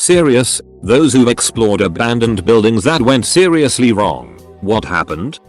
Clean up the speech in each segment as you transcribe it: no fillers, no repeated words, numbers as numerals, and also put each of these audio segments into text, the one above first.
Serious? Those who explored abandoned buildings that went seriously wrong. What happened?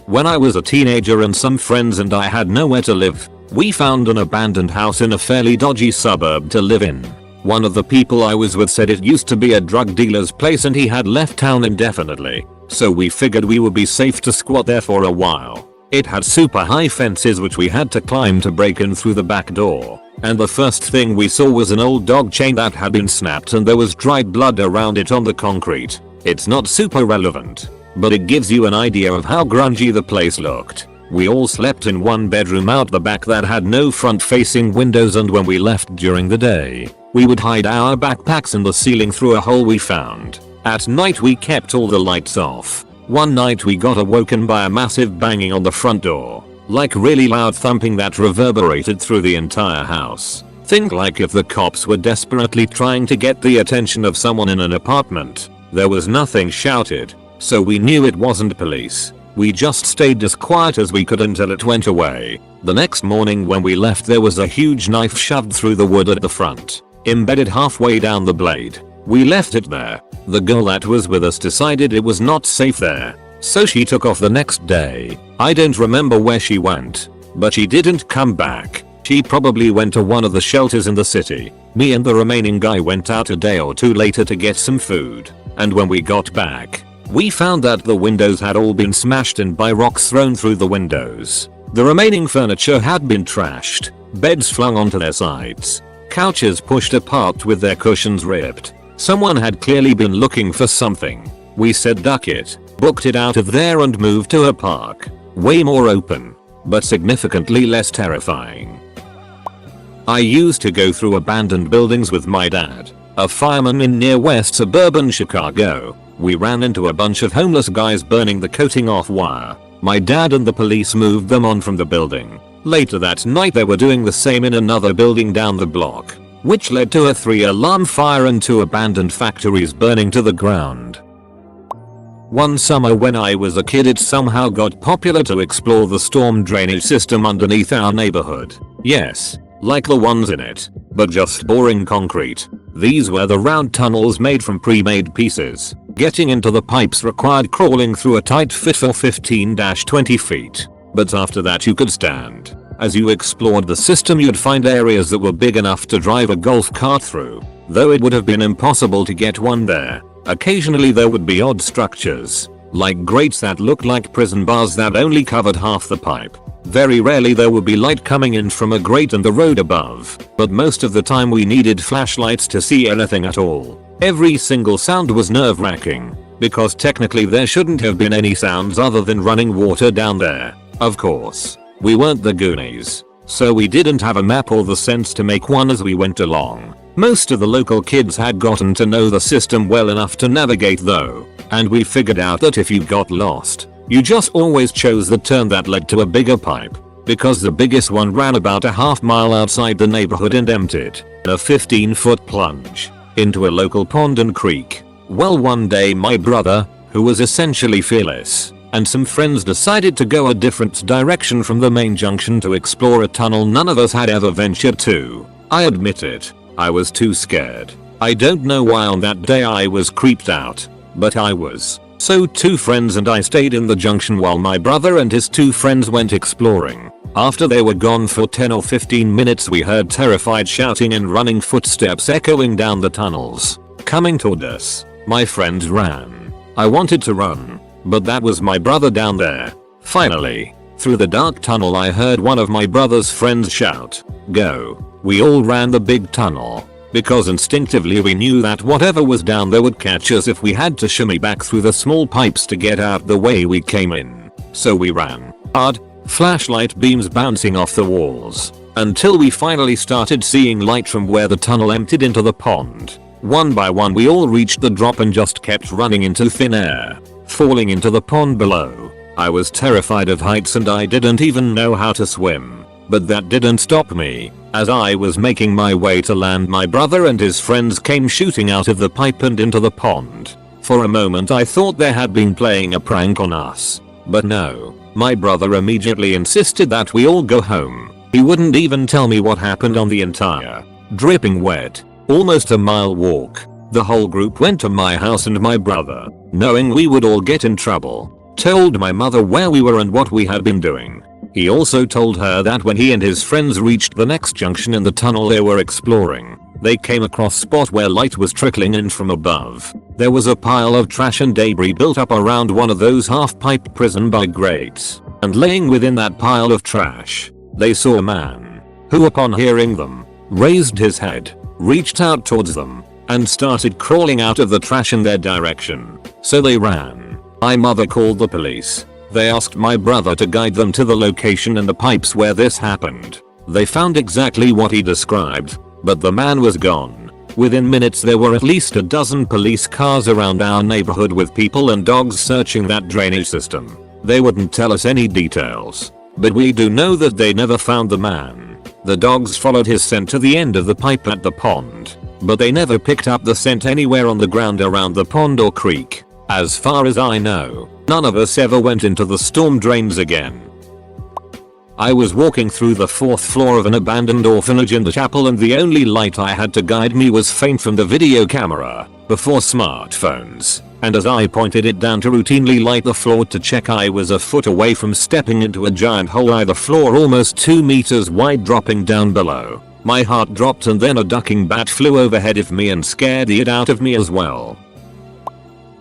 When I was a teenager and some friends and I had nowhere to live, we found an abandoned house in a fairly dodgy suburb to live in. One of the people I was with said it used to be a drug dealer's place and he had left town indefinitely, so we figured we would be safe to squat there for a while. It had super high fences which we had to climb to break in through the back door, and the first thing we saw was an old dog chain that had been snapped and there was dried blood around it on the concrete. It's not super relevant, but it gives you an idea of how grungy the place looked. We all slept in one bedroom out the back that had no front facing windows, and when we left during the day, we would hide our backpacks in the ceiling through a hole we found. At night we kept all the lights off. One night we got awoken by a massive banging on the front door, like really loud thumping that reverberated through the entire house. Think like if the cops were desperately trying to get the attention of someone in an apartment. There was nothing shouted, so we knew it wasn't police. We just stayed as quiet as we could until it went away. The next morning when we left there was a huge knife shoved through the wood at the front, embedded halfway down the blade. We left it there. The girl that was with us decided it was not safe there, so she took off the next day. I don't remember where she went, but she didn't come back. She probably went to one of the shelters in the city. Me and the remaining guy went out a day or two later to get some food, and when we got back, we found that the windows had all been smashed in by rocks thrown through the windows. The remaining furniture had been trashed, beds flung onto their sides, couches pushed apart with their cushions ripped. Someone had clearly been looking for something. We said duck it, booked it out of there and moved to a park. Way more open, but significantly less terrifying. I used to go through abandoned buildings with my dad, a fireman in near west suburban Chicago. We ran into a bunch of homeless guys burning the coating off wire. My dad and the police moved them on from the building. Later that night they were doing the same in another building down the block, which led to a 3-alarm fire and 2 abandoned factories burning to the ground. One summer when I was a kid it somehow got popular to explore the storm drainage system underneath our neighborhood. Yes, like the ones in it, but just boring concrete. These were the round tunnels made from pre-made pieces. Getting into the pipes required crawling through a tight fit for 15-20 feet. But after that you could stand. As you explored the system you'd find areas that were big enough to drive a golf cart through, though it would have been impossible to get one there. Occasionally there would be odd structures, like grates that looked like prison bars that only covered half the pipe. Very rarely there would be light coming in from a grate and the road above, but most of the time we needed flashlights to see anything at all. Every single sound was nerve-wracking, because technically there shouldn't have been any sounds other than running water down there. Of course, we weren't the Goonies, so we didn't have a map or the sense to make one as we went along. Most of the local kids had gotten to know the system well enough to navigate though, and we figured out that if you got lost, you just always chose the turn that led to a bigger pipe, because the biggest one ran about a half mile outside the neighborhood and emptied a 15-foot plunge into a local pond and creek. Well, one day my brother, who was essentially fearless, and some friends decided to go a different direction from the main junction to explore a tunnel none of us had ever ventured to. I admit it, I was too scared. I don't know why on that day I was creeped out, but I was. So 2 friends and I stayed in the junction while my brother and his 2 friends went exploring. After they were gone for 10 or 15 minutes we heard terrified shouting and running footsteps echoing down the tunnels, coming toward us. My friends ran. I wanted to run, but that was my brother down there. Finally, through the dark tunnel I heard one of my brother's friends shout, "Go." We all ran the big tunnel, because instinctively we knew that whatever was down there would catch us if we had to shimmy back through the small pipes to get out the way we came in. So we ran hard, flashlight beams bouncing off the walls, until we finally started seeing light from where the tunnel emptied into the pond. One by one we all reached the drop and just kept running into thin air, falling into the pond below. I was terrified of heights and I didn't even know how to swim, but that didn't stop me. As I was making my way to land my brother and his friends came shooting out of the pipe and into the pond. For a moment I thought they had been playing a prank on us, but no. My brother immediately insisted that we all go home. He wouldn't even tell me what happened on the entire, dripping wet, almost a mile walk. The whole group went to my house and my brother, knowing we would all get in trouble, told my mother where we were and what we had been doing. He also told her that when he and his friends reached the next junction in the tunnel they were exploring, they came across a spot where light was trickling in from above. There was a pile of trash and debris built up around one of those half-pipe prison by grates, and laying within that pile of trash, they saw a man, who upon hearing them, raised his head, reached out towards them, and started crawling out of the trash in their direction. So they ran. My mother called the police. They asked my brother to guide them to the location in the pipes where this happened. They found exactly what he described, but the man was gone. Within minutes there were at least a dozen police cars around our neighborhood with people and dogs searching that drainage system. They wouldn't tell us any details, but we do know that they never found the man. The dogs followed his scent to the end of the pipe at the pond, but they never picked up the scent anywhere on the ground around the pond or creek. As far as I know, none of us ever went into the storm drains again. I was walking through the 4th floor of an abandoned orphanage in the chapel, and the only light I had to guide me was faint from the video camera, before smartphones, and as I pointed it down to routinely light the floor to check, I was a foot away from stepping into a giant hole in the floor almost 2 meters wide dropping down below. My heart dropped, and then a ducking bat flew overhead of me and scared it out of me as well.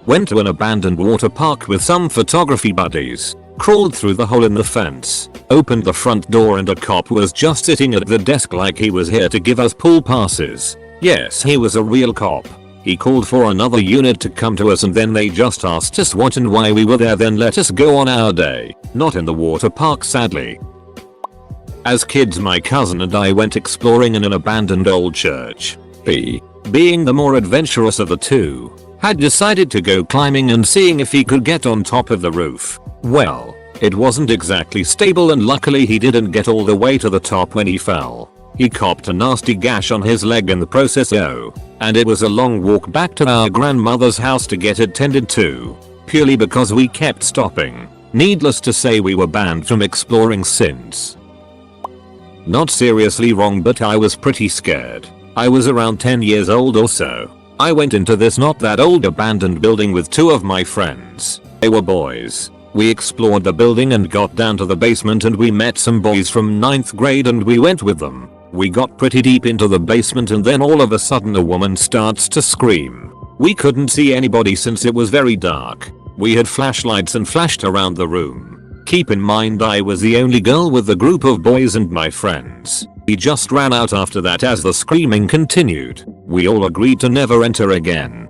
Went to an abandoned water park with some photography buddies. Crawled through the hole in the fence, opened the front door, and a cop was just sitting at the desk like he was here to give us pool passes. Yes, he was a real cop. He called for another unit to come to us, and then they just asked us what and why we were there, then let us go on our day. Not in the water park, sadly. As kids, my cousin and I went exploring in an abandoned old church. P, being the more adventurous of the two, had decided to go climbing and seeing if he could get on top of the roof. Well, it wasn't exactly stable, and luckily he didn't get all the way to the top when he fell. He copped a nasty gash on his leg in the process and it was a long walk back to our grandmother's house to get it tended to, purely because we kept stopping. Needless to say, we were banned from exploring since. Not seriously wrong, but I was pretty scared. I was around 10 years old or so. I went into this not that old abandoned building with 2 of my friends. They were boys. We explored the building and got down to the basement, and we met some boys from 9th grade and we went with them. We got pretty deep into the basement, and then all of a sudden a woman starts to scream. We couldn't see anybody since it was very dark. We had flashlights and flashed around the room. Keep in mind, I was the only girl with the group of boys and my friends. We just ran out after that as the screaming continued. We all agreed to never enter again.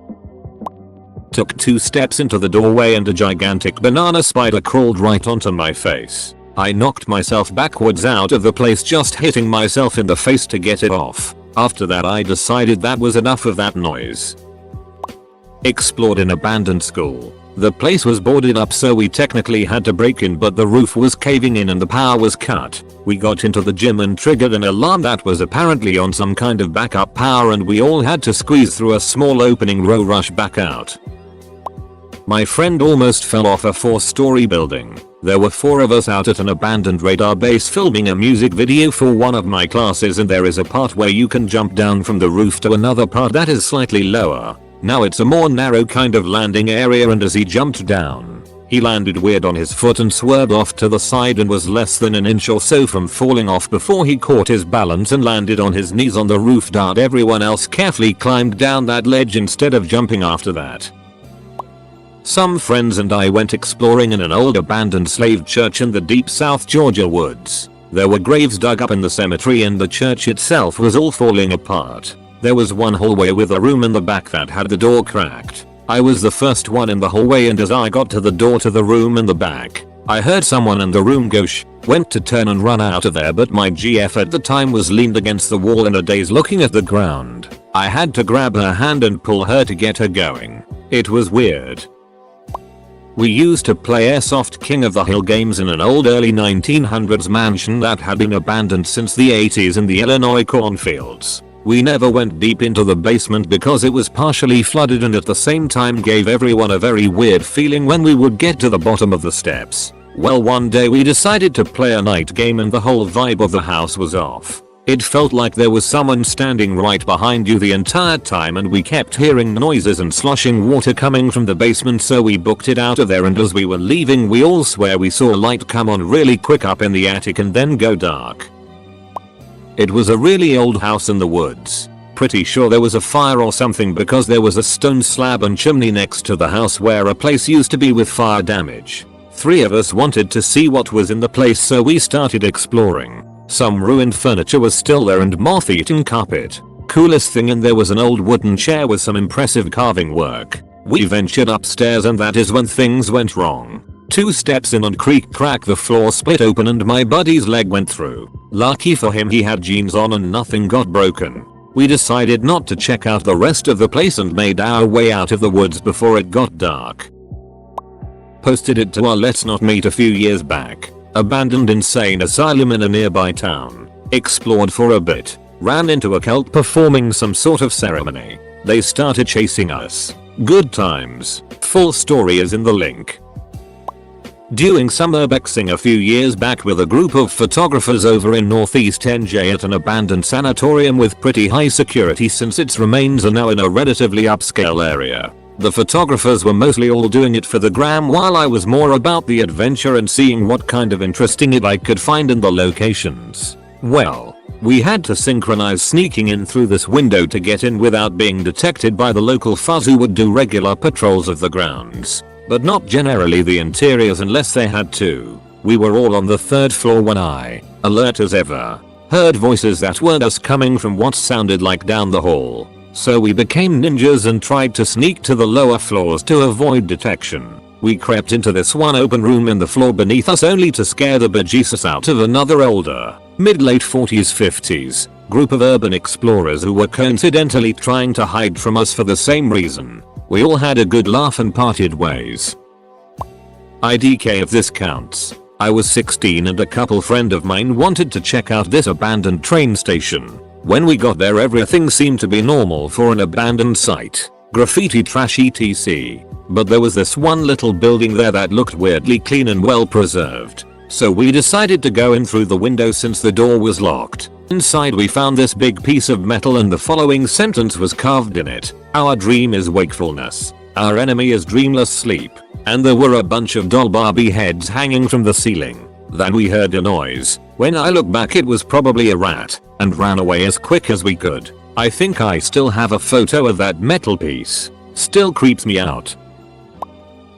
Took 2 steps into the doorway and a gigantic banana spider crawled right onto my face. I knocked myself backwards out of the place, just hitting myself in the face to get it off. After that I decided that was enough of that noise. Explored an abandoned school. The place was boarded up, so we technically had to break in, but the roof was caving in and the power was cut. We got into the gym and triggered an alarm that was apparently on some kind of backup power, and we all had to squeeze through a small opening row, rush back out. My friend almost fell off a 4-story building. There were 4 of us out at an abandoned radar base filming a music video for one of my classes, and there is a part where you can jump down from the roof to another part that is slightly lower. Now it's a more narrow kind of landing area, and as he jumped down, he landed weird on his foot and swerved off to the side and was less than an inch or so from falling off before he caught his balance and landed on his knees on the roof. Everyone else carefully climbed down that ledge instead of jumping after that. Some friends and I went exploring in an old abandoned slave church in the deep South Georgia woods. There were graves dug up in the cemetery, and the church itself was all falling apart. There was one hallway with a room in the back that had the door cracked. I was the first one in the hallway, and as I got to the door to the room in the back, I heard someone in the room go shh. Went to turn and run out of there, but my GF at the time was leaned against the wall in a daze looking at the ground. I had to grab her hand and pull her to get her going. It was weird. We used to play Airsoft King of the Hill games in an old early 1900s mansion that had been abandoned since the 80s in the Illinois cornfields. We never went deep into the basement because it was partially flooded, and at the same time gave everyone a very weird feeling when we would get to the bottom of the steps. Well, one day we decided to play a night game and the whole vibe of the house was off. It felt like there was someone standing right behind you the entire time, and we kept hearing noises and sloshing water coming from the basement, so we booked it out of there, and as we were leaving we all swear we saw a light come on really quick up in the attic and then go dark. It was a really old house in the woods. Pretty sure there was a fire or something because there was a stone slab and chimney next to the house where a place used to be with fire damage. 3 of us wanted to see what was in the place, so we started exploring. Some ruined furniture was still there and moth-eaten carpet. Coolest thing in there was an old wooden chair with some impressive carving work. We ventured upstairs and that is when things went wrong. 2 steps in and creak crack, the floor split open and my buddy's leg went through. Lucky for him he had jeans on and nothing got broken. We decided not to check out the rest of the place and made our way out of the woods before it got dark. Posted it to our Let's Not Meet a few years back. Abandoned insane asylum in a nearby town. Explored for a bit. Ran into a cult performing some sort of ceremony. They started chasing us. Good times. Full story is in the link. Doing some urbexing a few years back with a group of photographers over in northeast NJ at an abandoned sanatorium with pretty high security since its remains are now in a relatively upscale area. The photographers were mostly all doing it for the gram, while I was more about the adventure and seeing what kind of interesting it I could find in the locations. Well, we had to synchronize sneaking in through this window to get in without being detected by the local fuzz who would do regular patrols of the grounds, but not generally the interiors unless they had to. We were all on the 3rd floor when I, alert as ever, heard voices that weren't us coming from what sounded like down the hall. So we became ninjas and tried to sneak to the lower floors to avoid detection. We crept into this one open room in the floor beneath us only to scare the bejesus out of another older, mid-late 40s 50s, group of urban explorers who were coincidentally trying to hide from us for the same reason. We all had a good laugh and parted ways. IDK if this counts. I was 16 and a couple friend of mine wanted to check out this abandoned train station. When we got there everything seemed to be normal for an abandoned site. Graffiti, trash, etc. But there was this one little building there that looked weirdly clean and well preserved. So we decided to go in through the window since the door was locked. Inside we found this big piece of metal and the following sentence was carved in it. Our dream is wakefulness. Our enemy is dreamless sleep. And there were a bunch of doll Barbie heads hanging from the ceiling. Then we heard a noise. When I look back it was probably a rat, and ran away as quick as we could. I think I still have a photo of that metal piece. Still creeps me out.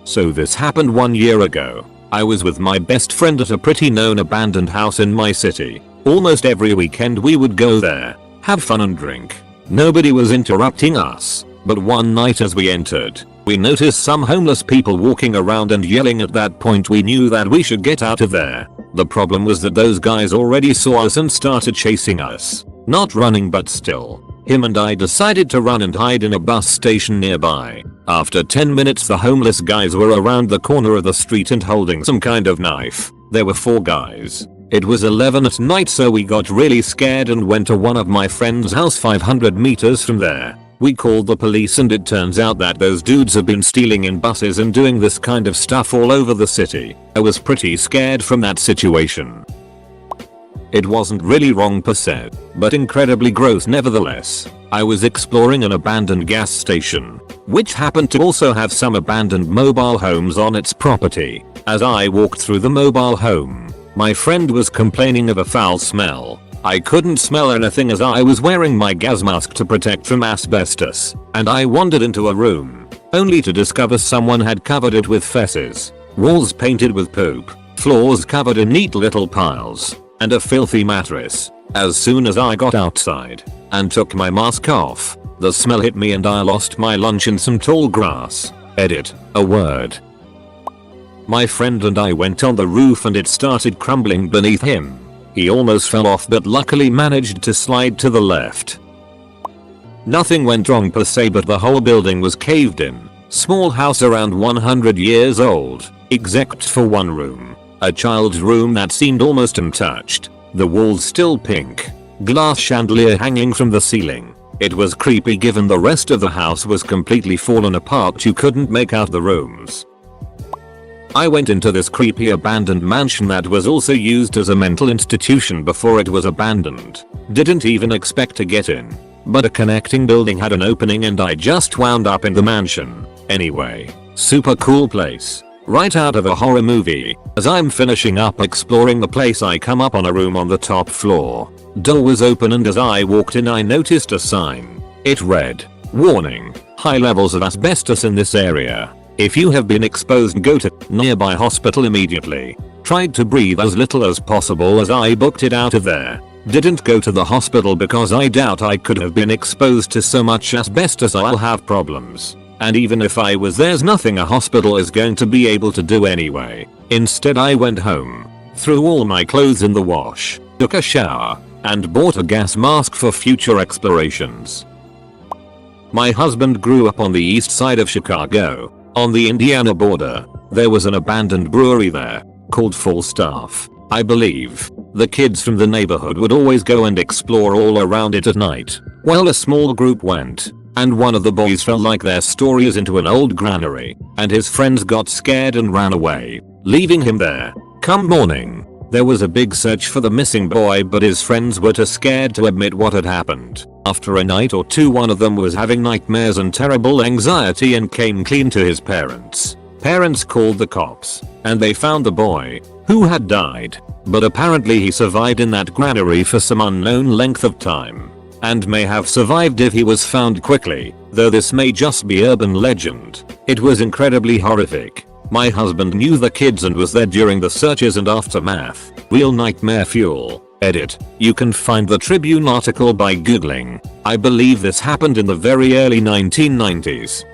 So this happened 1 year ago. I was with my best friend at a pretty known abandoned house in my city. Almost every weekend we would go there, have fun and drink. Nobody was interrupting us, but one night as we entered, we noticed some homeless people walking around and yelling. At that point we knew that we should get out of there. The problem was that those guys already saw us and started chasing us. Not running but still. Him and I decided to run and hide in a bus station nearby. After 10 minutes the homeless guys were around the corner of the street and holding some kind of knife. There were 4 guys. It was 11 at night so we got really scared and went to one of my friend's house 500 meters from there. We called the police and it turns out that those dudes have been stealing in buses and doing this kind of stuff all over the city. I was pretty scared from that situation. It wasn't really wrong per se, but incredibly gross nevertheless. I was exploring an abandoned gas station, which happened to also have some abandoned mobile homes on its property. As I walked through the mobile home, my friend was complaining of a foul smell. I couldn't smell anything as I was wearing my gas mask to protect from asbestos, and I wandered into a room, only to discover someone had covered it with feces, walls painted with poop, floors covered in neat little piles, and a filthy mattress. As soon as I got outside and took my mask off, the smell hit me and I lost my lunch in some tall grass. Edit, a word. My friend and I went on the roof and it started crumbling beneath him. He almost fell off but luckily managed to slide to the left. Nothing went wrong per se, but the whole building was caved in. Small house around 100 years old, except for one room. A child's room that seemed almost untouched. The walls still pink. Glass chandelier hanging from the ceiling. It was creepy given the rest of the house was completely fallen apart. You couldn't make out the rooms. I went into this creepy abandoned mansion that was also used as a mental institution before it was abandoned. Didn't even expect to get in. But a connecting building had an opening and I just wound up in the mansion. Anyway, super cool place. Right out of a horror movie. As I'm finishing up exploring the place, I come up on a room on the top floor. Door was open and as I walked in I noticed a sign. It read, "Warning, high levels of asbestos in this area. If you have been exposed, go to nearby hospital immediately." Tried to breathe as little as possible as I booked it out of there. Didn't go to the hospital because I doubt I could have been exposed to so much asbestos I'll have problems. And even if I was, there's nothing a hospital is going to be able to do anyway. Instead I went home, threw all my clothes in the wash, took a shower, and bought a gas mask for future explorations. My husband grew up on the east side of Chicago. On the Indiana border, there was an abandoned brewery there, called Falstaff, I believe. The kids from the neighborhood would always go and explore all around it at night. Well, a small group went, and one of the boys fell like their stories into an old granary, and his friends got scared and ran away, leaving him there. Come morning, there was a big search for the missing boy, but his friends were too scared to admit what had happened. After a night or two, one of them was having nightmares and terrible anxiety and came clean to his parents. Parents called the cops, and they found the boy, who had died. But apparently he survived in that granary for some unknown length of time. And may have survived if he was found quickly, though this may just be urban legend. It was incredibly horrific. My husband knew the kids and was there during the searches and aftermath. Real nightmare fuel. Edit. You can find the Tribune article by googling. I believe this happened in the very early 1990s.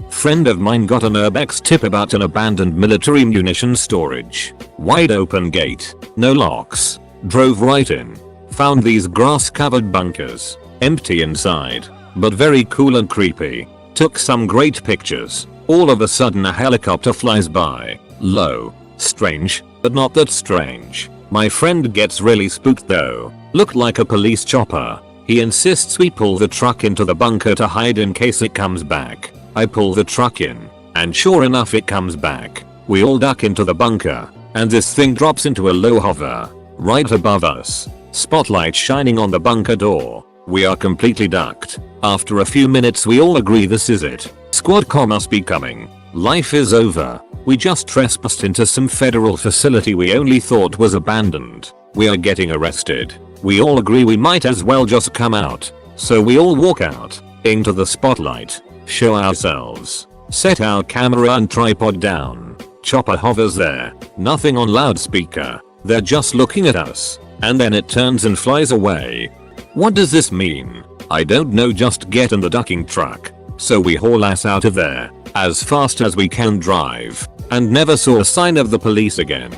Friend of mine got an urbex tip about an abandoned military munition storage. Wide open gate, no locks. Drove right in. Found these grass covered bunkers. Empty inside, but very cool and creepy. Took some great pictures. All of a sudden a helicopter flies by. Low. Strange, but not that strange. My friend gets really spooked though. Looked like a police chopper. He insists we pull the truck into the bunker to hide in case it comes back. I pull the truck in, and sure enough it comes back. We all duck into the bunker, and this thing drops into a low hover, right above us. Spotlight shining on the bunker door. We are completely ducked. After a few minutes we all agree this is it. Squad car must be coming. Life is over. We just trespassed into some federal facility we only thought was abandoned. We are getting arrested. We all agree we might as well just come out. So we all walk out, into the spotlight, show ourselves, set our camera and tripod down. Chopper hovers there, nothing on loudspeaker. They're just looking at us, and then it turns and flies away. What does this mean? I don't know, just get in the ducking truck. So we haul ass out of there, as fast as we can drive, and never saw a sign of the police again.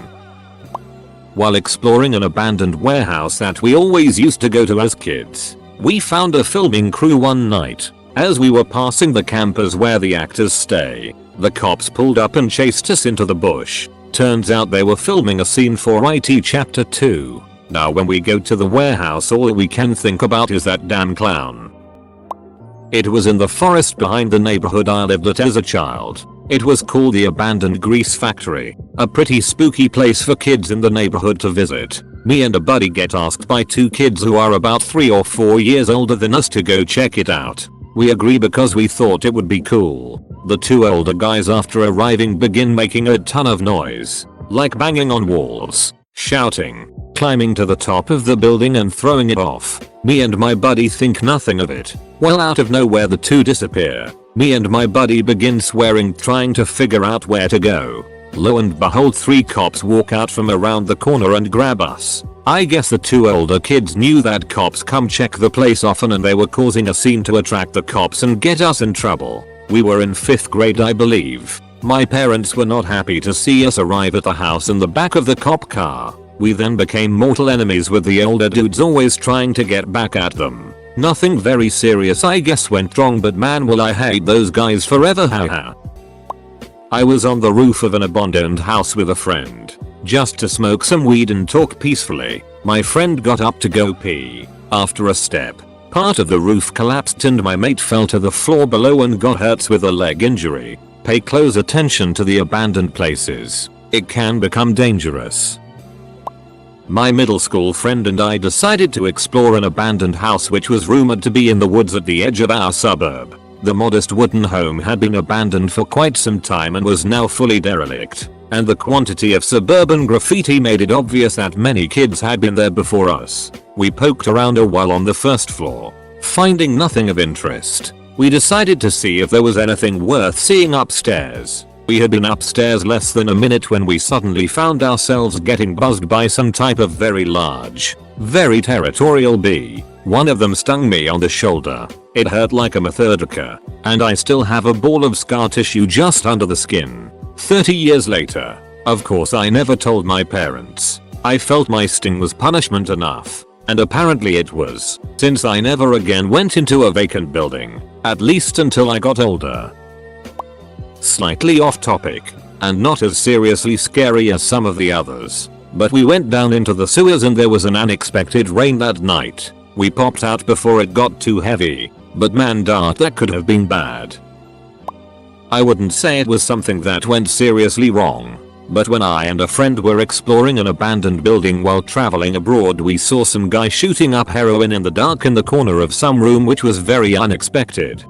While exploring an abandoned warehouse that we always used to go to as kids, we found a filming crew one night. As we were passing the campers where the actors stay, the cops pulled up and chased us into the bush. Turns out they were filming a scene for IT Chapter 2. Now when we go to the warehouse all we can think about is that damn clown. It was in the forest behind the neighborhood I lived at as a child. It was called the Abandoned Grease Factory, a pretty spooky place for kids in the neighborhood to visit. Me and a buddy get asked by two kids who are about 3 or 4 years older than us to go check it out. We agree because we thought it would be cool. The two older guys after arriving begin making a ton of noise, like banging on walls, shouting, climbing to the top of the building and throwing it off. Me and my buddy think nothing of it. Well, out of nowhere the two disappear. Me and my buddy begin swearing, trying to figure out where to go. Lo and behold, 3 cops walk out from around the corner and grab us. I guess the 2 older kids knew that cops come check the place often and they were causing a scene to attract the cops and get us in trouble. We were in 5th grade I believe. My parents were not happy to see us arrive at the house in the back of the cop car. We then became mortal enemies with the older dudes, always trying to get back at them. Nothing very serious I guess went wrong, but man will I hate those guys forever, haha. I was on the roof of an abandoned house with a friend, just to smoke some weed and talk peacefully. My friend got up to go pee. After a step, part of the roof collapsed and my mate fell to the floor below and got hurt with a leg injury. Pay close attention to the abandoned places. It can become dangerous. My middle school friend and I decided to explore an abandoned house which was rumored to be in the woods at the edge of our suburb. The modest wooden home had been abandoned for quite some time and was now fully derelict, and the quantity of suburban graffiti made it obvious that many kids had been there before us. We poked around a while on the first floor. Finding nothing of interest, we decided to see if there was anything worth seeing upstairs. We had been upstairs less than a minute when we suddenly found ourselves getting buzzed by some type of very large, very territorial bee. One of them stung me on the shoulder. It hurt like a methodica, and I still have a ball of scar tissue just under the skin. 30 years later. Of course I never told my parents. I felt my sting was punishment enough, and apparently it was, since I never again went into a vacant building, at least until I got older. Slightly off topic, and not as seriously scary as some of the others, but we went down into the sewers and there was an unexpected rain that night. We popped out before it got too heavy, but man dart, that could have been bad. I wouldn't say it was something that went seriously wrong, but when I and a friend were exploring an abandoned building while traveling abroad, we saw some guy shooting up heroin in the dark in the corner of some room, which was very unexpected.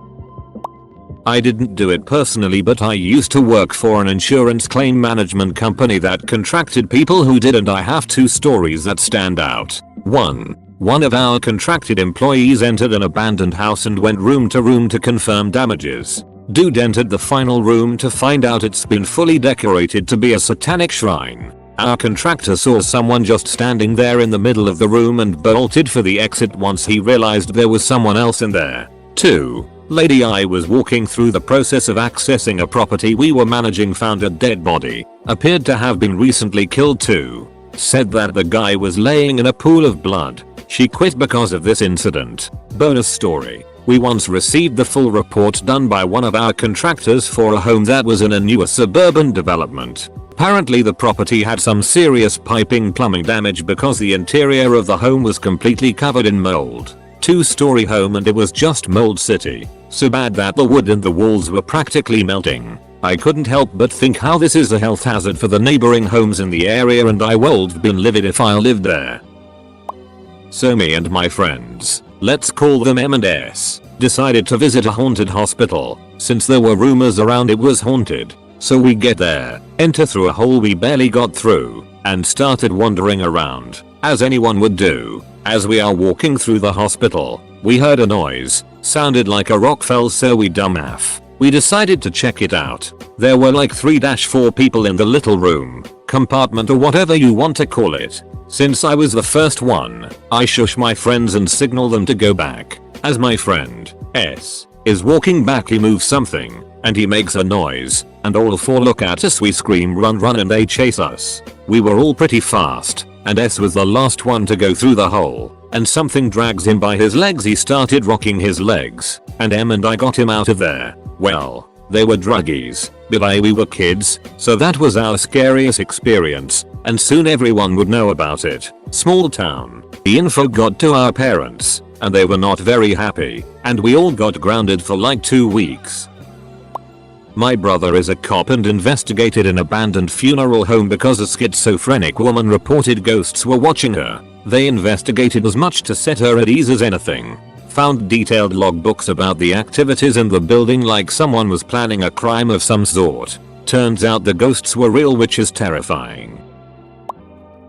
I didn't do it personally, but I used to work for an insurance claim management company that contracted people who did, and I have two stories that stand out. One of our contracted employees entered an abandoned house and went room to room to confirm damages. Dude entered the final room to find out it's been fully decorated to be a satanic shrine. Our contractor saw someone just standing there in the middle of the room and bolted for the exit once he realized there was someone else in there. 2. Lady I was walking through the process of accessing a property we were managing, found a dead body. Appeared to have been recently killed too. Said that the guy was laying in a pool of blood. She quit because of this incident. Bonus story. We once received the full report done by one of our contractors for a home that was in a newer suburban development. Apparently the property had some serious piping plumbing damage because the interior of the home was completely covered in mold. 2-story home and it was just mold city. So bad that the wood in the walls were practically melting. I couldn't help but think how this is a health hazard for the neighboring homes in the area, and I would have been livid if I lived there. So me and my friends, let's call them M and S, decided to visit a haunted hospital, since there were rumors around it was haunted. So we get there, enter through a hole we barely got through, and started wandering around, as anyone would do. As we are walking through the hospital, we heard a noise, sounded like a rock fell, so we we decided to check it out. There were like 3-4 people in the little room, compartment or whatever you want to call it. Since I was the first one, I shush my friends and signal them to go back. As my friend, S, is walking back, he moves something, and he makes a noise, and all 4 look at us. We scream run, and they chase us. We were all pretty fast, and S was the last one to go through the hole, and something drags him by his legs. He started rocking his legs, and M and I got him out of there. Well, they were druggies, but we were kids, so that was our scariest experience, and soon everyone would know about it. Small town. The info got to our parents, and they were not very happy, and we all got grounded for like 2 weeks. My brother is a cop and investigated an abandoned funeral home because a schizophrenic woman reported ghosts were watching her. They investigated as much to set her at ease as anything. Found detailed logbooks about the activities in the building, like someone was planning a crime of some sort. Turns out the ghosts were real, which is terrifying.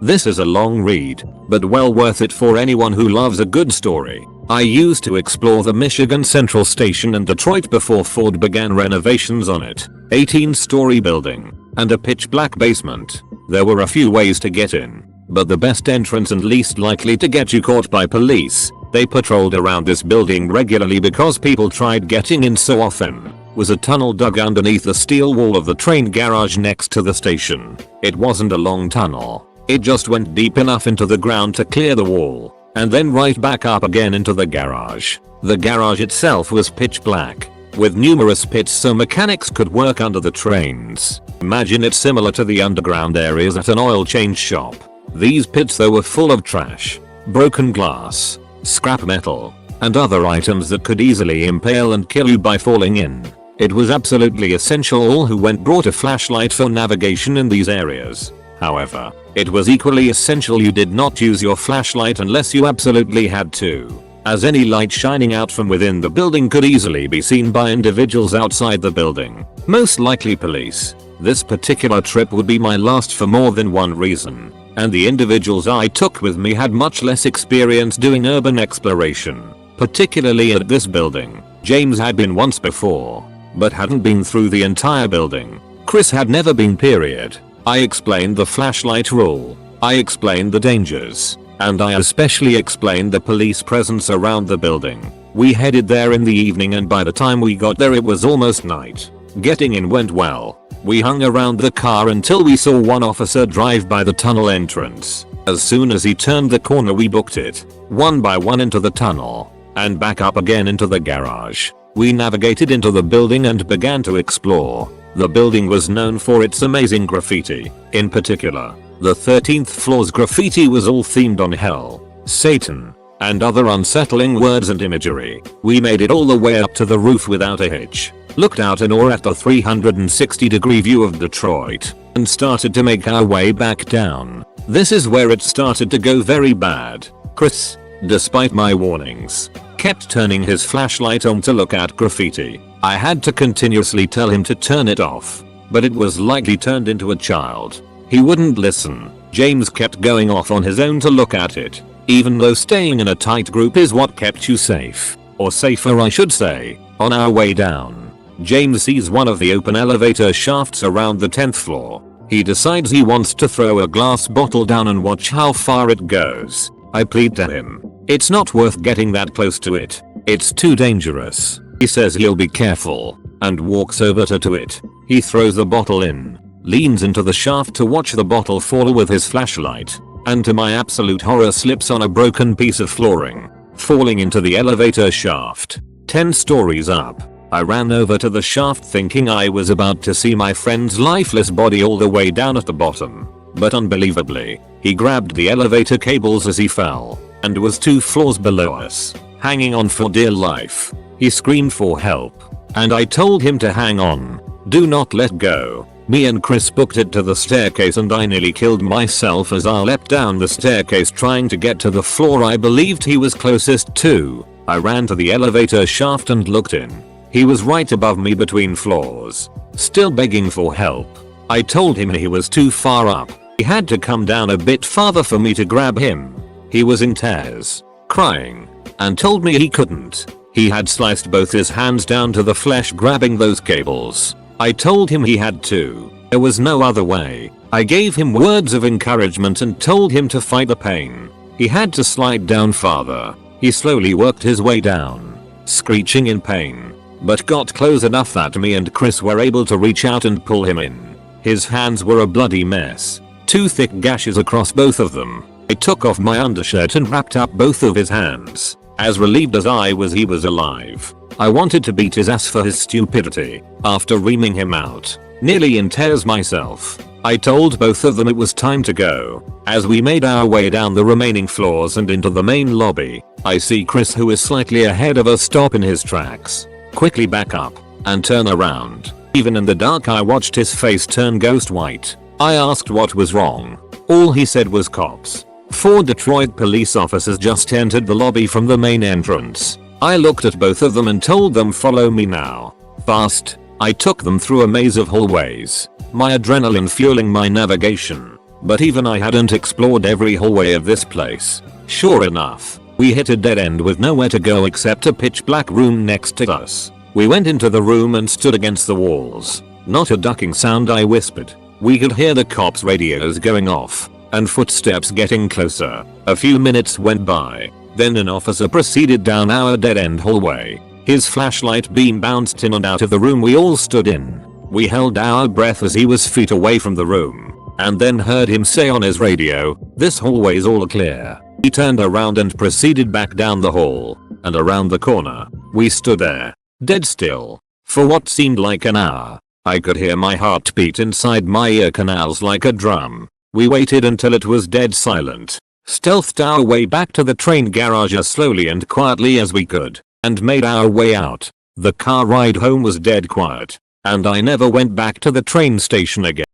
This is a long read, but well worth it for anyone who loves a good story. I used to explore the Michigan Central Station in Detroit before Ford began renovations on it. 18-story building, and a pitch black basement. There were a few ways to get in, but the best entrance and least likely to get you caught by police, they patrolled around this building regularly because people tried getting in so often, was a tunnel dug underneath the steel wall of the train garage next to the station. It wasn't a long tunnel. It just went deep enough into the ground to clear the wall, and then right back up again into the garage. The garage itself was pitch black, with numerous pits so mechanics could work under the trains. Imagine it similar to the underground areas at an oil change shop. These pits though were full of trash, broken glass, scrap metal, and other items that could easily impale and kill you by falling in. It was absolutely essential all who went brought a flashlight for navigation in these areas. However, it was equally essential you did not use your flashlight unless you absolutely had to, as any light shining out from within the building could easily be seen by individuals outside the building, most likely police. This particular trip would be my last for more than one reason, and the individuals I took with me had much less experience doing urban exploration, particularly at this building. James had been once before, but hadn't been through the entire building. Chris had never been, period. I explained the flashlight rule, I explained the dangers, and I especially explained the police presence around the building. We headed there in the evening, and by the time we got there it was almost night. Getting in went well. We hung around the car until we saw one officer drive by the tunnel entrance. As soon as he turned the corner we booked it, one by one into the tunnel, and back up again into the garage. We navigated into the building and began to explore. The building was known for its amazing graffiti. In particular, the 13th floor's graffiti was all themed on hell, Satan, and other unsettling words and imagery. We made it all the way up to the roof without a hitch, looked out in awe at the 360-degree view of Detroit, and started to make our way back down. This is where it started to go very bad. Chris, despite my warnings, kept turning his flashlight on to look at graffiti. I had to continuously tell him to turn it off, but it was like he turned into a child. He wouldn't listen. James kept going off on his own to look at it, even though staying in a tight group is what kept you safe, or safer I should say. On our way down, James sees one of the open elevator shafts around the 10th floor. He decides he wants to throw a glass bottle down and watch how far it goes. I plead to him, it's not worth getting that close to it. It's too dangerous. He says he'll be careful, and walks over to it. He throws the bottle in, leans into the shaft to watch the bottle fall with his flashlight, and to my absolute horror slips on a broken piece of flooring, falling into the elevator shaft. 10 stories up. I ran over to the shaft thinking I was about to see my friend's lifeless body all the way down at the bottom. But unbelievably, he grabbed the elevator cables as he fell, and was 2 floors below us, hanging on for dear life. He screamed for help, and I told him to hang on, do not let go. Me and Chris booked it to the staircase, and I nearly killed myself as I leapt down the staircase trying to get to the floor I believed he was closest to. I ran to the elevator shaft and looked in. He was right above me between floors, still begging for help. I told him he was too far up. He had to come down a bit farther for me to grab him. He was in tears, crying, and told me he couldn't. He had sliced both his hands down to the flesh grabbing those cables. I told him he had to. There was no other way. I gave him words of encouragement and told him to fight the pain. He had to slide down farther. He slowly worked his way down, screeching in pain, but got close enough that me and Chris were able to reach out and pull him in. His hands were a bloody mess, 2 thick gashes across both of them. I took off my undershirt and wrapped up both of his hands. As relieved as I was he was alive, I wanted to beat his ass for his stupidity. After reaming him out, nearly in tears myself, I told both of them it was time to go. As we made our way down the remaining floors and into the main lobby, I see Chris, who is slightly ahead of us, stop in his tracks, quickly back up, and turn around. Even in the dark I watched his face turn ghost white. I asked what was wrong. All he said was cops. 4 Detroit police officers just entered the lobby from the main entrance. I looked at both of them and told them, follow me now. Fast. I took them through a maze of hallways, my adrenaline fueling my navigation. But even I hadn't explored every hallway of this place. Sure enough, we hit a dead end with nowhere to go except a pitch black room next to us. We went into the room and stood against the walls. Not a ducking sound, I whispered. We could hear the cops' radios going off, and footsteps getting closer. A few minutes went by. Then an officer proceeded down our dead-end hallway. His flashlight beam bounced in and out of the room we all stood in. We held our breath as he was feet away from the room, and then heard him say on his radio, "This hallway's all clear." He turned around and proceeded back down the hall, and around the corner. We stood there, dead still, for what seemed like an hour. I could hear my heart beat inside my ear canals like a drum. We waited until it was dead silent, stealthed our way back to the train garage as slowly and quietly as we could, and made our way out. The car ride home was dead quiet, and I never went back to the train station again.